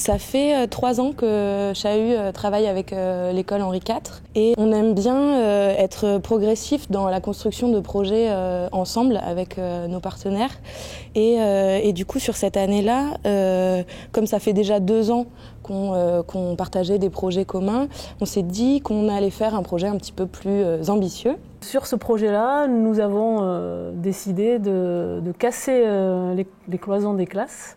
Ça fait 3 ans que Chahut travaille avec l'école Henri IV et on aime bien être progressif dans la construction de projets ensemble avec nos partenaires. Et du coup, sur cette année-là, comme ça fait déjà 2 ans qu'on partageait des projets communs, on s'est dit qu'on allait faire un projet un petit peu plus ambitieux. Sur ce projet-là, nous avons décidé de casser les cloisons des classes,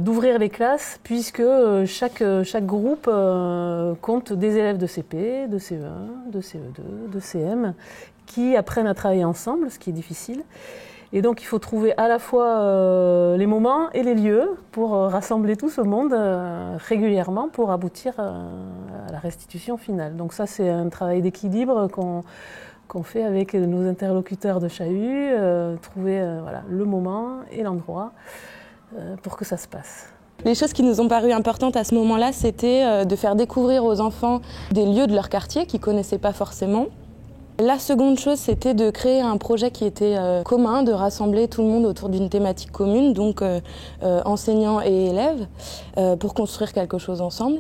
d'ouvrir les classes, puisque chaque groupe compte des élèves de CP, de CE1, de CE2, de CM, qui apprennent à travailler ensemble, ce qui est difficile. Et donc il faut trouver à la fois les moments et les lieux pour rassembler tout ce monde régulièrement pour aboutir à la restitution finale. Donc ça, c'est un travail d'équilibre qu'on fait avec nos interlocuteurs de Chahut, trouver le moment et l'endroit pour que ça se passe. Les choses qui nous ont paru importantes à ce moment-là, c'était de faire découvrir aux enfants des lieux de leur quartier qu'ils ne connaissaient pas forcément. La seconde chose, c'était de créer un projet qui était commun, de rassembler tout le monde autour d'une thématique commune, donc enseignants et élèves, pour construire quelque chose ensemble.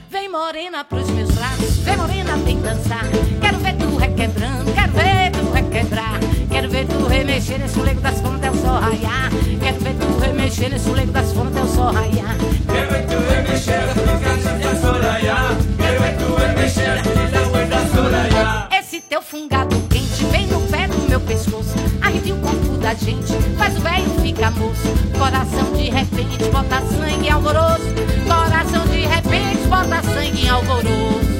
Vem morena pros meus braços, vem morena, vem dançar. Quero ver tu requebrando, quero ver tu requebrar. Quero ver tu remexer nesse leito das fontes até o sol raiar. Quero ver tu remexer nesse leito das fontes até o sol raiar. Quero ver tu remexer nesse leito das fontes raiar. Quero ver tu remexer nesse leito das fontes raiar. Esse teu fungado quente vem no pé do meu pescoço, arrepia o corpo da gente, faz o velho ficar moço. Coração de repente bota sangue em alvoroço. Coração de repente bota sangue em alvoroço.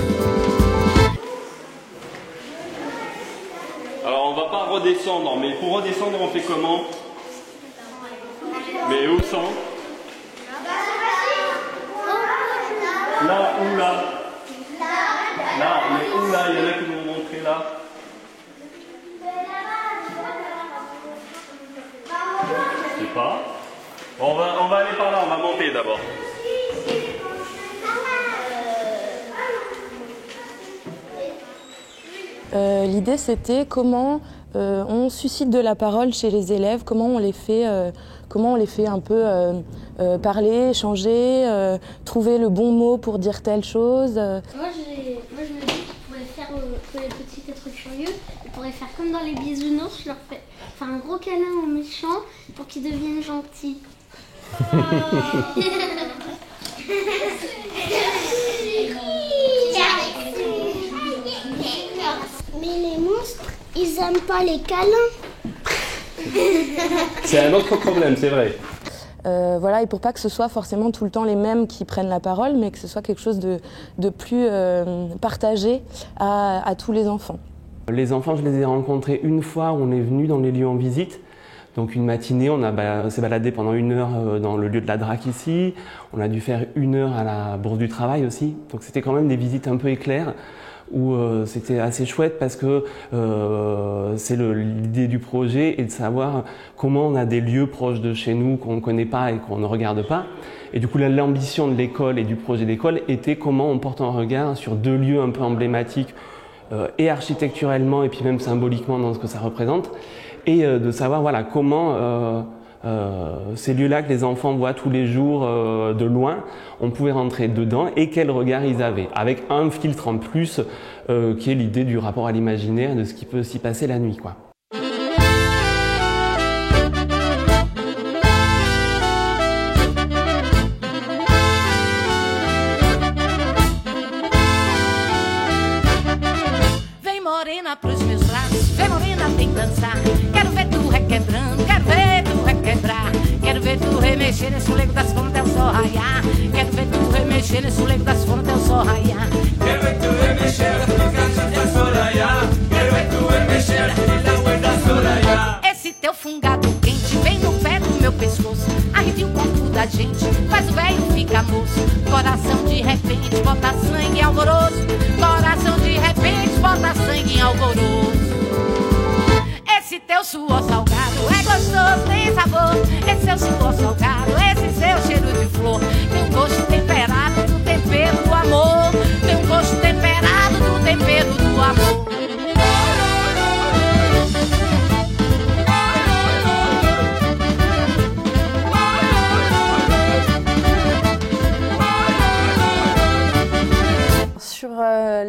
Alors on va pas redescendre, mais pour redescendre on fait comment? Mais où sont? Là ou là? Là, mais où là? Il y en a qui vont montrer là. Je sais pas. Bon, on va aller par là, on va monter d'abord. L'idée, c'était comment on suscite de la parole chez les élèves, comment on les fait un peu parler, échanger, trouver le bon mot pour dire telle chose. Moi, je me dis qu'ils pourraient faire que les petits êtres curieux, ils pourraient faire comme dans les bisounours, je leur fais faire un gros câlin aux méchants pour qu'ils deviennent gentils. Mais les monstres, ils aiment pas les câlins. C'est un autre problème, c'est vrai. Et pour pas que ce soit forcément tout le temps les mêmes qui prennent la parole, mais que ce soit quelque chose de plus partagé à tous les enfants. Les enfants, je les ai rencontrés une fois où on est venu dans les lieux en visite. Donc une matinée, on s'est baladé pendant 1 heure dans le lieu de la DRAC ici. On a dû faire 1 heure à la Bourse du Travail aussi. Donc c'était quand même des visites un peu éclairs où c'était assez chouette parce que c'est l'idée du projet et de savoir comment on a des lieux proches de chez nous qu'on ne connaît pas et qu'on ne regarde pas. Et du coup, l'ambition de l'école et du projet d'école était comment on porte un regard sur 2 lieux un peu emblématiques et architecturellement et puis même symboliquement dans ce que ça représente. Et de savoir comment ces lieux-là que les enfants voient tous les jours de loin, on pouvait rentrer dedans et quel regard ils avaient, avec un filtre en plus qui est l'idée du rapport à l'imaginaire, de ce qui peut s'y passer la nuit, quoi. Vem morena pros meus braços, vem morena, vem dançar. Quero ver tu requebrando, quero ver tu requebrar. Quero ver tu remexer nesse leito das fontes até o sol raiar. Quero ver tu remexer nesse leito das fontes até o sol raiar. Quero ver tu remexer nesse leito das fontes raiar. Quero ver tu remexer nesse leito das fontes raiar. Esse teu fungado quente vem no pé do meu pescoço, arrepia o corpo da gente, faz o velho ficar moço. Coração de repente bota sangue em alvoroço. Coração de repente bota sangue em alvoroço. Esse teu suor salgado é gostoso, tem sabor. Esse seu suor salgado, esse seu cheiro de flor, tem um gosto temperado do tempero do amor. Tem um gosto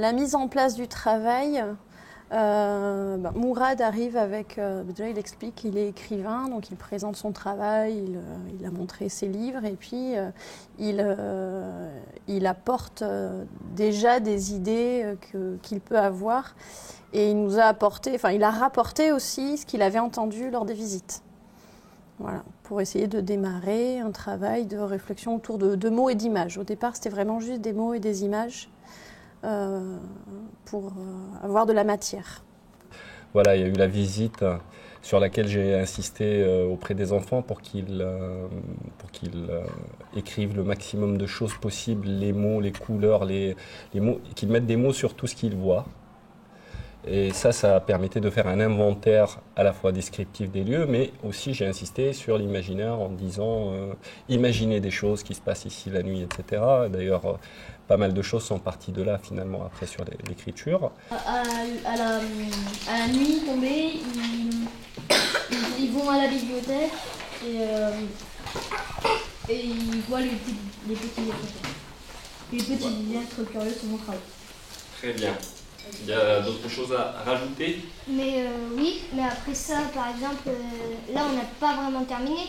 la mise en place du travail, Mourad arrive avec, déjà il explique qu'il est écrivain, donc il présente son travail, il a montré ses livres et puis il apporte déjà des idées qu'il peut avoir et il nous a apporté, enfin il a rapporté aussi ce qu'il avait entendu lors des visites. Voilà, pour essayer de démarrer un travail de réflexion autour de mots et d'images. Au départ, c'était vraiment juste des mots et des images pour avoir de la matière. Voilà, il y a eu la visite sur laquelle j'ai insisté auprès des enfants pour qu'ils écrivent le maximum de choses possibles, les mots, les couleurs, les mots, qu'ils mettent des mots sur tout ce qu'ils voient. Et ça permettait de faire un inventaire à la fois descriptif des lieux, mais aussi j'ai insisté sur l'imaginaire en disant imaginez des choses qui se passent ici la nuit, etc. D'ailleurs, pas mal de choses sont parties de là finalement après sur l'écriture. À la nuit tombée, ils vont à la bibliothèque et ils voient les petits êtres curieux sur mon travail. Très bien. Il y a d'autres choses à rajouter? Mais oui, mais après ça, par exemple, là on n'a pas vraiment terminé.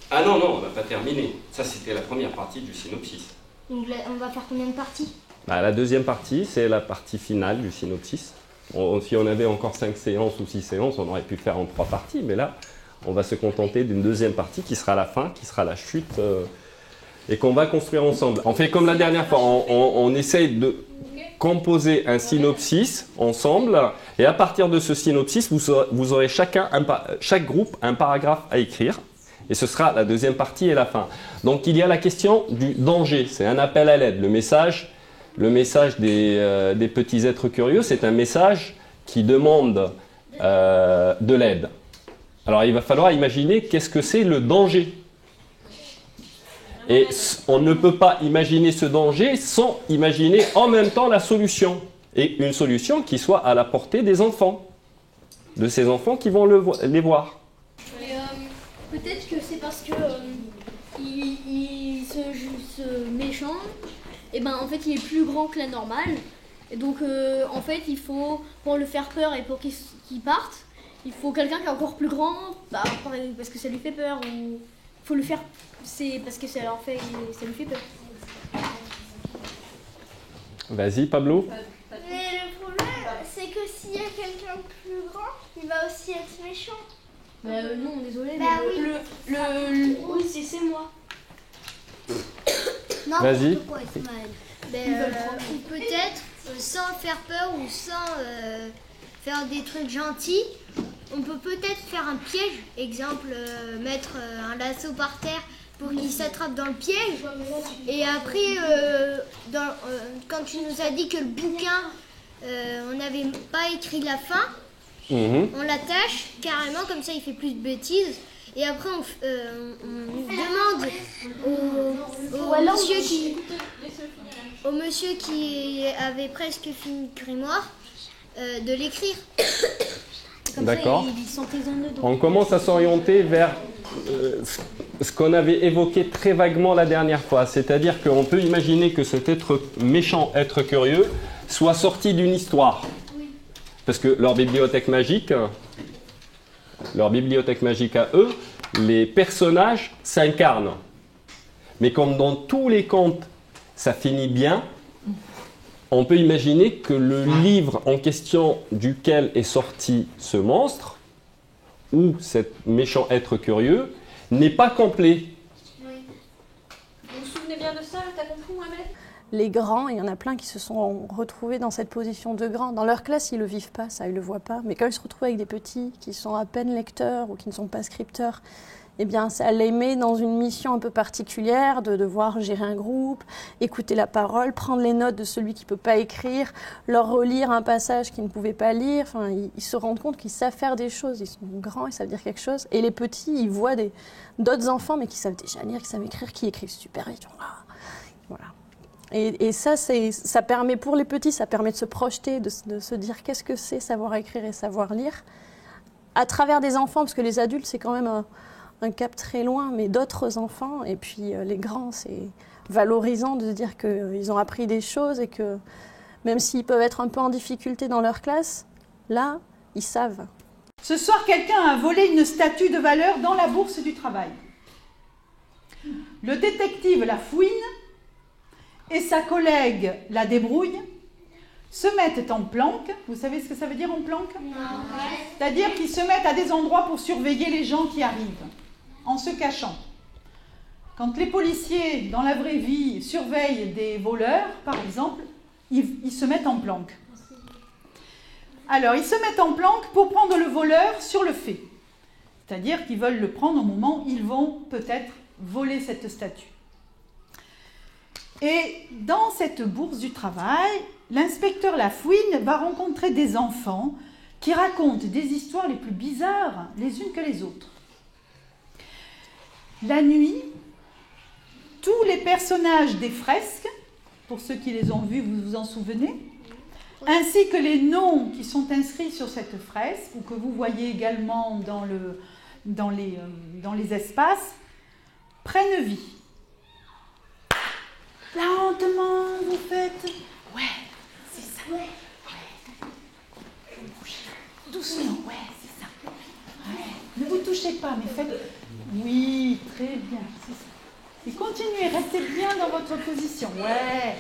Ah non, on n'a pas terminé. Ça, c'était la première partie du synopsis. Donc là, on va faire combien de parties? La deuxième partie, c'est la partie finale du synopsis. Si on avait encore 5 séances ou 6 séances, on aurait pu le faire en 3 parties, mais là, on va se contenter d'une deuxième partie qui sera la fin, qui sera la chute, et qu'on va construire ensemble. On fait comme la dernière fois, on essaye de composer un synopsis ensemble, et à partir de ce synopsis, vous aurez chaque groupe un paragraphe à écrire, et ce sera la deuxième partie et la fin. Donc il y a la question du danger, c'est un appel à l'aide. Le message des petits êtres curieux, c'est un message qui demande de l'aide. Alors il va falloir imaginer qu'est-ce que c'est le danger. Et on ne peut pas imaginer ce danger sans imaginer en même temps la solution. Et une solution qui soit à la portée des enfants, de ces enfants qui vont les voir. Peut-être que c'est parce que ce méchant, en fait il est plus grand que la normale. Et donc en fait il faut, pour le faire peur et pour qu'il parte, il faut quelqu'un qui est encore plus grand, parce que ça lui fait peur, ou faut le faire, c'est parce que ça lui fait peur. Vas-y Pablo. Mais le problème, c'est que s'il y a quelqu'un de plus grand, il va aussi être méchant. Non, désolé, oui. Oui, c'est moi. Non, vas-y. Peut-être, sans faire peur ou sans faire des trucs gentils, on peut peut-être faire un piège. Exemple, mettre un lasso par terre pour qu'il s'attrape dans le piège. Et après, quand tu nous as dit que le bouquin, on n'avait pas écrit la fin, on l'attache carrément, comme ça il fait plus de bêtises. Et après on demande au monsieur qui avait presque fini le grimoire de l'écrire. D'accord. On commence à s'orienter vers ce qu'on avait évoqué très vaguement la dernière fois. C'est-à-dire qu'on peut imaginer que cet méchant être curieux soit sorti d'une histoire. Parce que leur bibliothèque magique à eux, les personnages s'incarnent. Mais comme dans tous les contes, ça finit bien, on peut imaginer que le livre en question duquel est sorti ce monstre, ou cet méchant être curieux, n'est pas complet. Oui. Vous vous souvenez bien de ça, t'as compris, Mohamed ? Les grands, il y en a plein qui se sont retrouvés dans cette position de grands. Dans leur classe, ils ne le vivent pas, ça, ils ne le voient pas. Mais quand ils se retrouvent avec des petits qui sont à peine lecteurs ou qui ne sont pas scripteurs, eh bien, ça les met dans une mission un peu particulière de devoir gérer un groupe, écouter la parole, prendre les notes de celui qui ne peut pas écrire, leur relire un passage qu'ils ne pouvaient pas lire. Enfin, ils se rendent compte qu'ils savent faire des choses, ils sont grands, ils savent dire quelque chose. Et les petits, ils voient d'autres enfants, mais qui savent déjà lire, qui savent écrire, qui écrivent super vite. Voilà. Et ça, ça permet, pour les petits, ça permet de se projeter, de se dire qu'est-ce que c'est savoir écrire et savoir lire, à travers des enfants, parce que les adultes, c'est quand même un cap très loin, mais d'autres enfants, et puis les grands, c'est valorisant de se dire qu'ils ont appris des choses et que Même s'ils peuvent être un peu en difficulté dans leur classe, là, ils savent. Ce soir, quelqu'un a volé une statue de valeur dans la bourse du travail. Le détective la fouine et sa collègue la débrouille, se mettent en planque. Vous savez ce que ça veut dire en planque? C'est-à-dire qu'ils se mettent à des endroits pour surveiller les gens qui arrivent, en se cachant. Quand les policiers, dans la vraie vie, surveillent des voleurs, par exemple, ils se mettent en planque. Alors, ils se mettent en planque pour prendre le voleur sur le fait. C'est-à-dire qu'ils veulent le prendre au moment où ils vont peut-être voler cette statue. Et dans cette bourse du travail, l'inspecteur Lafouine va rencontrer des enfants qui racontent des histoires les plus bizarres les unes que les autres. La nuit, tous les personnages des fresques, pour ceux qui les ont vus, vous vous en souvenez, ainsi que les noms qui sont inscrits sur cette fresque, ou que vous voyez également dans les espaces, prennent vie. Lentement, vous faites... Ouais, c'est ça. Ouais. Doucement, ouais, c'est ça. Ouais. Ne vous touchez pas, mais faites... Oui, très bien, c'est ça. Et continuez, restez bien dans votre position. Ouais.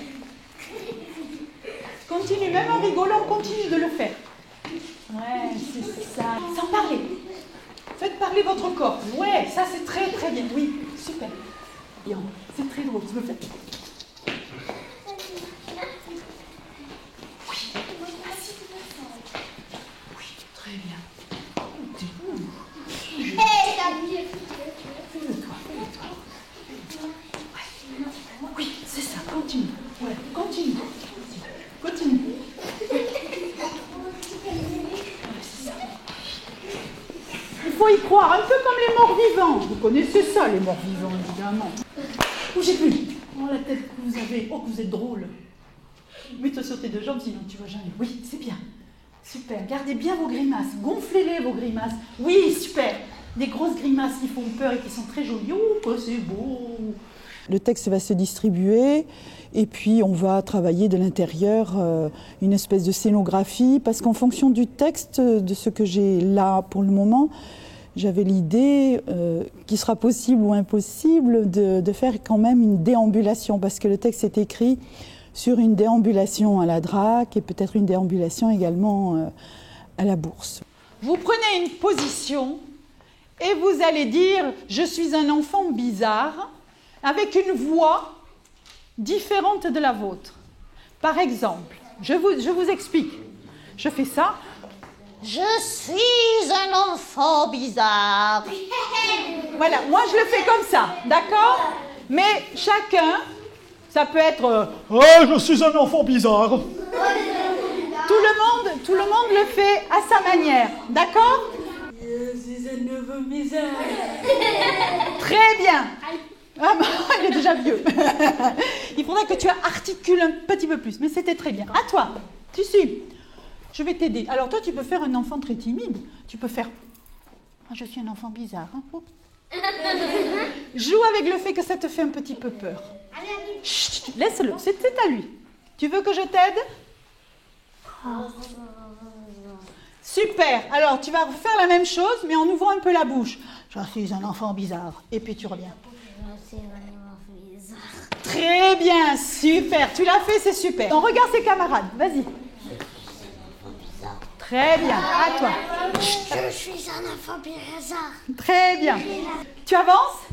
Continuez, même en rigolant, continue de le faire. Ouais, c'est ça. Sans parler. Faites parler votre corps. Ouais, ça c'est très très bien. Oui, super. Bien, c'est très drôle, je le fais. Très bien. Fais-le-toi. Oui, c'est ça, continue. Ouais, continue. Il faut y croire, un peu comme les morts vivants. Vous connaissez ça, les morts vivants, évidemment. Bougez plus. Oh, la tête que vous avez. Oh, que vous êtes drôle. Mets-toi sur tes deux jambes, sinon tu vas jamais. Oui, c'est bien. Super. Gardez bien vos grimaces. Gonflez-les, vos grimaces. Oui, super. Des grosses grimaces qui font peur et qui sont très jolies. Oh, que c'est beau. Le texte va se distribuer et puis on va travailler de l'intérieur une espèce de scénographie parce qu'en fonction du texte, de ce que j'ai là pour le moment, j'avais l'idée qu'il sera possible ou impossible de faire quand même une déambulation parce que le texte est écrit sur une déambulation à la DRAC et peut-être une déambulation également à la bourse. Vous prenez une position et vous allez dire « Je suis un enfant bizarre » avec une voix différente de la vôtre. Par exemple, je vous explique. Je fais ça. Je suis un enfant bizarre. Voilà, moi je le fais comme ça, d'accord? Mais chacun, ça peut être oh, je suis un enfant bizarre. Tout le monde le fait à sa manière, d'accord? Je suis un enfant bizarre. Très bien. Ah bah, il est déjà vieux. Il faudrait que tu articules un petit peu plus, mais c'était très bien. À toi, tu suis. Je vais t'aider. Alors toi, tu peux faire un enfant très timide. Tu peux faire... Ah, je suis un enfant bizarre. Hein. Joue avec le fait que ça te fait un petit peu peur. Chut, laisse-le, c'est à lui. Tu veux que je t'aide? Super. Alors, tu vas faire la même chose, mais en ouvrant un peu la bouche. Je suis un enfant bizarre. Et puis tu reviens. Très bien, super. Tu l'as fait, c'est super. Donc, regarde ses camarades. Vas-y. Très bien. À toi. Je suis un enfant bizarre. Très bien. Tu avances?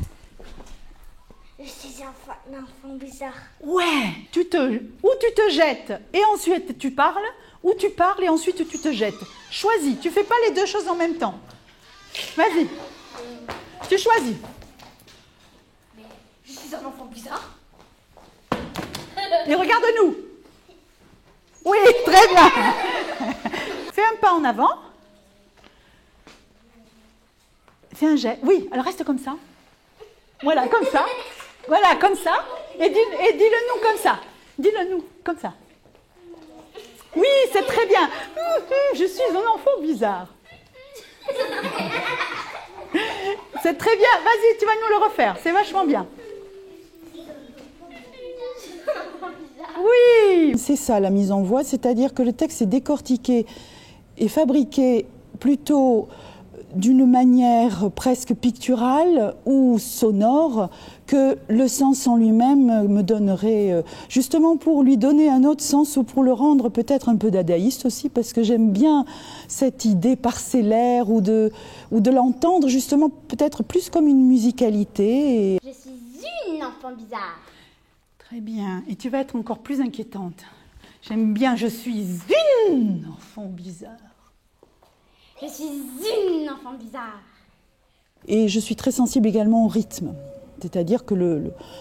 Je suis un enfant bizarre. Ouais. Ou tu te jettes et ensuite tu parles, ou tu parles et ensuite tu te jettes. Choisis. Tu fais pas les deux choses en même temps. Vas-y. Tu choisis. Je suis un enfant bizarre. Et regarde-nous. Oui, très bien. Fais un pas en avant. Fais un jet. Oui, alors reste comme ça. Voilà, comme ça. Voilà, comme ça. Et dis-le nous comme ça. Dis-le nous comme ça. Oui, c'est très bien. Je suis un enfant bizarre. C'est très bien. Vas-y, tu vas nous le refaire. C'est vachement bien. Oui! C'est ça la mise en voix, c'est-à-dire que le texte est décortiqué et fabriqué plutôt d'une manière presque picturale ou sonore que le sens en lui-même me donnerait, justement pour lui donner un autre sens ou pour le rendre peut-être un peu dadaïste aussi, parce que j'aime bien cette idée parcellaire ou de l'entendre justement peut-être plus comme une musicalité. Je suis une enfant bizarre. Très bien. Et tu vas être encore plus inquiétante. J'aime bien, je suis une enfant bizarre. Je suis une enfant bizarre. Et je suis très sensible également au rythme. C'est-à-dire que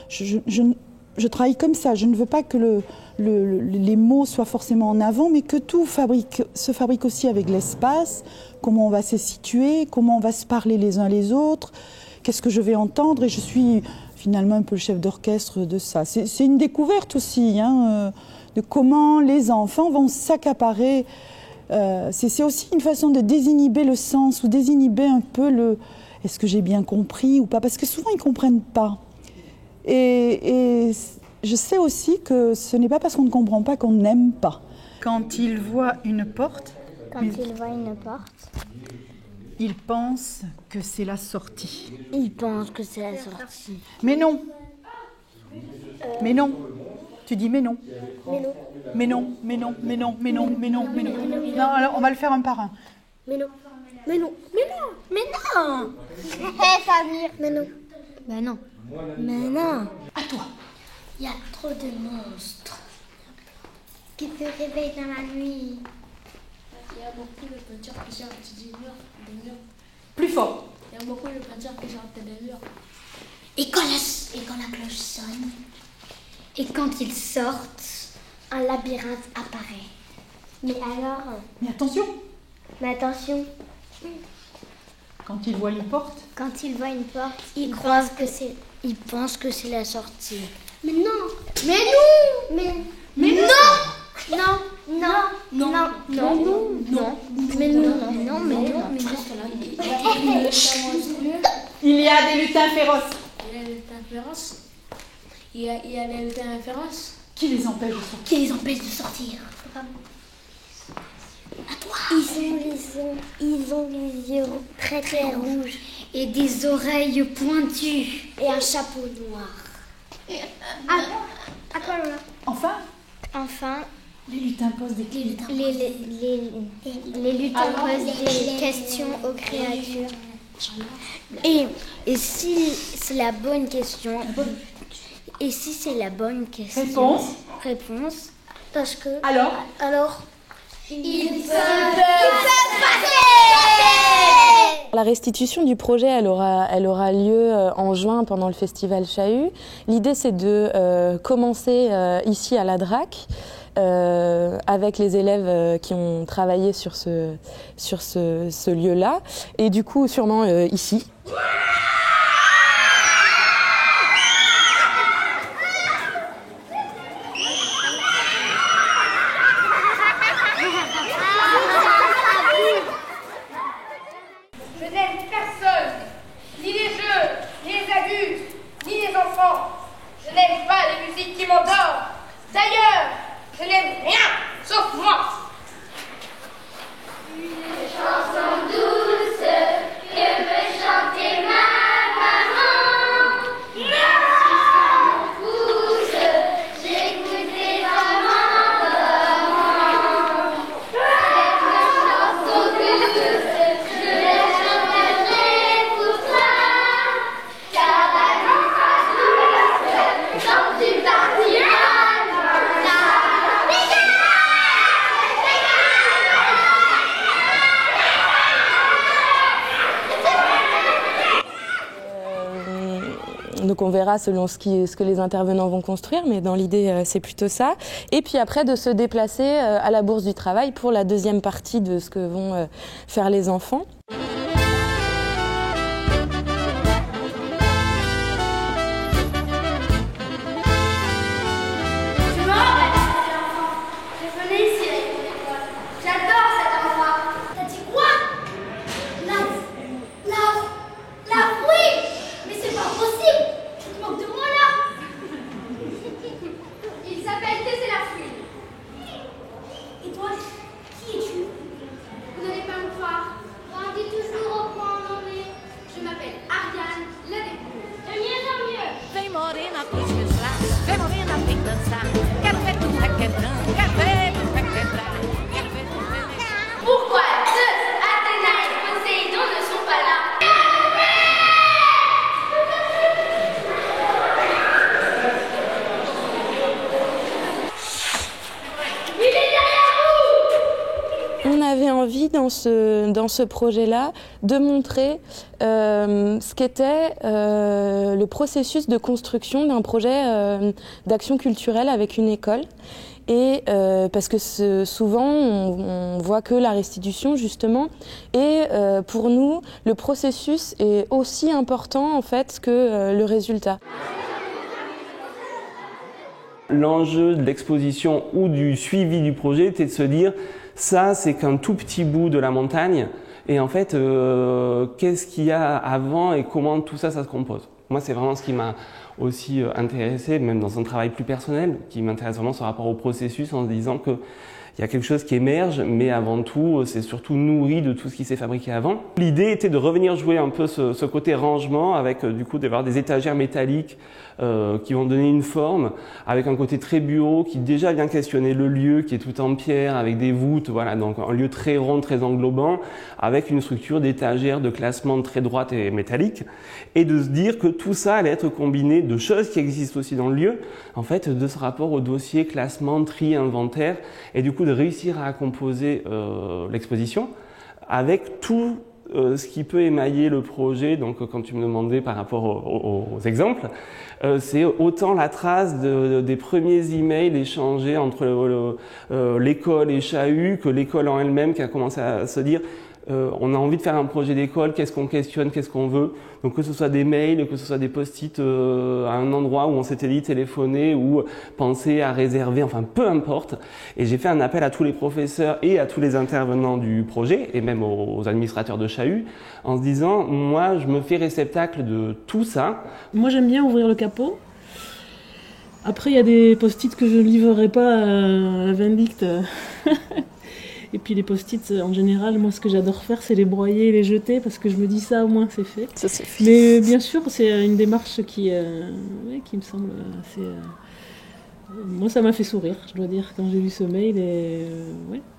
je travaille comme ça. Je ne veux pas que les mots soient forcément en avant, mais que tout se fabrique aussi avec l'espace, comment on va se situer, comment on va se parler les uns les autres, qu'est-ce que je vais entendre. Et je suis finalement un peu le chef d'orchestre de ça. C'est une découverte aussi, hein, de comment les enfants vont s'accaparer. C'est aussi une façon de désinhiber le sens ou désinhiber un peu le « est-ce que j'ai bien compris » ou pas, parce que souvent ils ne comprennent pas. Et je sais aussi que ce n'est pas parce qu'on ne comprend pas qu'on n'aime pas. Quand ils voient une porte, ils pensent que c'est la sortie. Ils pensent que c'est la sortie. Mais non. Mais non. Tu dis mais non. Mais non. Mais non, mais non, mais non, mais non, mais non, mais non. Non, alors on va le faire un par un. Mais non. Mais non. Mais non. Mais non. Hé, Samir. Mais non. Mais non. Mais non. À toi. Il y a trop de monstres qui se réveillent dans la nuit. Il y a beaucoup de peintures qui sortent des murs. Plus fort. Il y a beaucoup de peintures qui sortent des murs. Et quand la cloche sonne, et quand ils sortent, un labyrinthe apparaît. Mais alors... Mais attention. Mais attention. Quand ils voient une porte. Quand ils voient une porte, ils pensent que c'est la sortie. Mais non. Mais non. Mais non. Non. Non. Non. Non. Non. Non. Mais non. Non. Mais non. Il y a des lutins féroces. Il y a des lutins féroces. Il y a des lutins féroces. Qui les empêche de sortir? Qui les empêche de sortir? À toi. Ils ont les yeux très très rouges et des oreilles pointues et un chapeau noir. À quoi Lola? Enfin, les lutins posent des questions. Les lutins posent des questions aux créatures. Et si c'est la bonne question? Et si c'est la bonne question? Réponse. Parce que... Alors ils peuvent passer. La restitution du projet, elle aura lieu en juin pendant le festival Chahut. L'idée, c'est de commencer ici à la DRAC avec les élèves qui ont travaillé sur ce lieu-là, et du coup sûrement ici. D'ailleurs, je n'aime rien, sauf moi. Une chanson douce que peut chanter ma maman. Sur mon pouce, j'écoute les amants d'amants. Cette chanson douce, je la chanterai pour toi. Car la vie sera douce quand tu partiras. Donc on verra selon ce que les intervenants vont construire, mais dans l'idée c'est plutôt ça. Et puis après de se déplacer à la Bourse du Travail pour la deuxième partie de ce que vont faire les enfants. Il s'appelle Tesséla envie dans ce projet-là de montrer ce qu'était le processus de construction d'un projet d'action culturelle avec une école. Et parce que souvent, on voit que la restitution, justement. Et pour nous, le processus est aussi important, en fait, que le résultat. L'enjeu de l'exposition ou du suivi du projet était de se dire, ça, c'est qu'un tout petit bout de la montagne. Et en fait, qu'est-ce qu'il y a avant et comment tout ça se compose? Moi, c'est vraiment ce qui m'a aussi intéressé, même dans un travail plus personnel, qui m'intéresse vraiment ce rapport au processus en se disant que il y a quelque chose qui émerge, mais avant tout, c'est surtout nourri de tout ce qui s'est fabriqué avant. L'idée était de revenir jouer un peu ce côté rangement avec du coup d'avoir des étagères métalliques qui vont donner une forme, avec un côté très bureau qui déjà vient questionner le lieu qui est tout en pierre avec des voûtes, voilà, donc un lieu très rond, très englobant, avec une structure d'étagères de classement très droite et métallique, et de se dire que tout ça allait être combiné de choses qui existent aussi dans le lieu, en fait, de ce rapport au dossier, classement, tri, inventaire, et du coup de réussir à composer l'exposition avec tout ce qui peut émailler le projet. Donc quand tu me demandais par rapport aux exemples, c'est autant la trace des premiers emails échangés entre l'école et Chahut que l'école en elle-même qui a commencé à se dire on a envie de faire un projet d'école, qu'est-ce qu'on questionne, qu'est-ce qu'on veut. Donc que ce soit des mails, que ce soit des post-it à un endroit où on s'était dit téléphoner ou penser à réserver, enfin peu importe. Et j'ai fait un appel à tous les professeurs et à tous les intervenants du projet et même aux administrateurs de Chahut en se disant moi je me fais réceptacle de tout ça. Moi j'aime bien ouvrir le capot. Après il y a des post-it que je ne livrerai pas à la vindicte. Et puis les post-it, en général, moi ce que j'adore faire, c'est les broyer et les jeter, parce que je me dis ça, au moins c'est fait. Ça, c'est fait. Mais bien sûr, c'est une démarche qui me semble assez... Moi, ça m'a fait sourire, je dois dire, quand j'ai lu ce mail. Et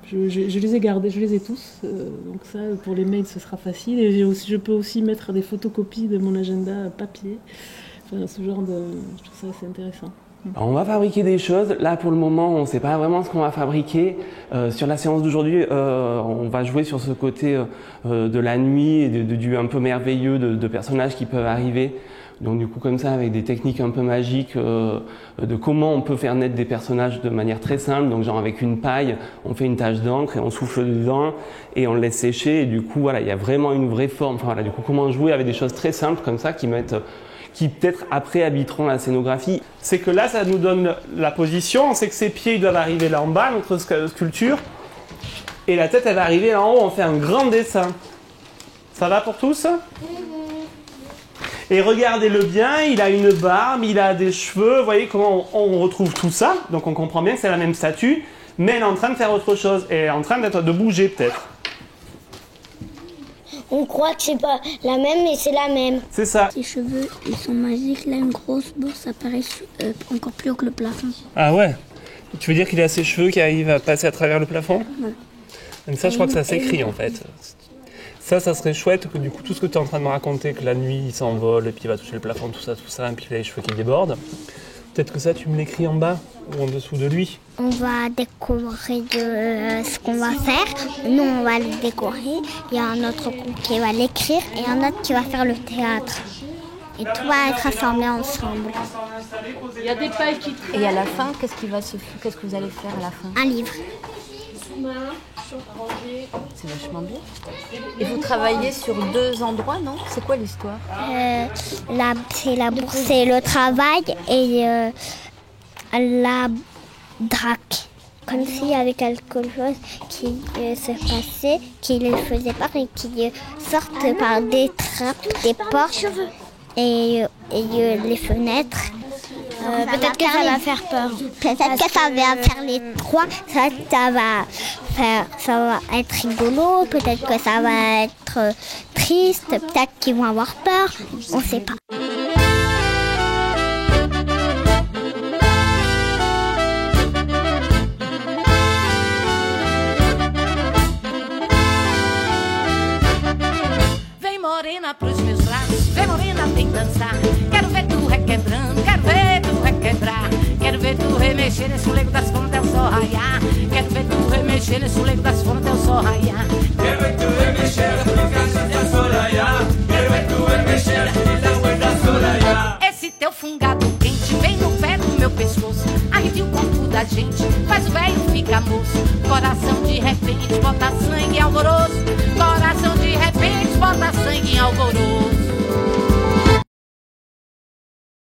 je les ai gardés, je les ai tous. Donc ça, pour les mails, ce sera facile. Et je peux aussi mettre des photocopies de mon agenda papier. Enfin, ce genre de... Je trouve ça assez intéressant. Alors on va fabriquer des choses. Là, pour le moment, on ne sait pas vraiment ce qu'on va fabriquer. Sur la séance d'aujourd'hui, on va jouer sur ce côté de la nuit et du un peu merveilleux de personnages qui peuvent arriver. Donc du coup, comme ça, avec des techniques un peu magiques de comment on peut faire naître des personnages de manière très simple. Donc genre avec une paille, on fait une tache d'encre et on souffle dedans et on le laisse sécher. Et du coup, voilà, il y a vraiment une vraie forme. Enfin voilà, du coup, comment jouer avec des choses très simples comme ça qui peut-être après habiteront la scénographie. C'est que là, ça nous donne la position. On sait que ses pieds ils doivent arriver là en bas, notre sculpture. Et la tête, elle va arriver là en haut. On fait un grand dessin. Ça va pour tous ? Et regardez-le bien, il a une barbe, il a des cheveux. Vous voyez comment on retrouve tout ça. Donc on comprend bien que c'est la même statue. Mais elle est en train de faire autre chose. Elle est en train de bouger peut-être. On croit que c'est pas la même, mais c'est la même. C'est ça. Ses cheveux, ils sont magiques. Là, une grosse bourse, ça paraît encore plus haut que le plafond. Ah ouais. Tu veux dire qu'il a ses cheveux qui arrivent à passer à travers le plafond ? Ouais. Donc ça, je crois que ça s'écrit en fait. Ça serait chouette que du coup, tout ce que tu es en train de me raconter, que la nuit, il s'envole et puis il va toucher le plafond, tout ça, et puis il a les cheveux qui débordent. Peut-être que ça, tu me l'écris en bas ou en dessous de lui. On va décorer de ce qu'on va faire. Nous, on va le décorer. Il y a un autre groupe qui va l'écrire et un autre qui va faire le théâtre. Et tout va être assemblé ensemble. Il y a des pailles qui... Et à la fin, qu'est-ce que vous allez faire à la fin ? Un livre. C'est vachement bien. Et vous travaillez sur 2 endroits, non ? C'est quoi l'histoire ? C'est la bourse, c'est le travail et la draque. Comme s'il y avait quelque chose qui se passait, qui les faisait peur et qui sortent par des trappes, des portes et les fenêtres. Peut-être que ça va faire peur. Peut-être que ça va faire les 3. Ça va être rigolo. Peut-être que ça va être triste. Peut-être qu'ils vont avoir peur. On ne sait pas. Vem morena pros meus braços, vem morena, vem dançar. Quero ver tu requebrando, quero ver tu requebrar. Quero ver tu remexer nesse lego das fontes, eu só raiar. Quero ver tu remexer nesse lego das fontes, eu só sol raiar. Quero é tu e mexer, ficar da solaiá. Quero é tu e mexer, da solaiá. Esse teu fungado quente vem no pé do meu pescoço, arrepia o corpo da gente, faz o velho ficar moço. Coração de repente bota sangue alvoroço.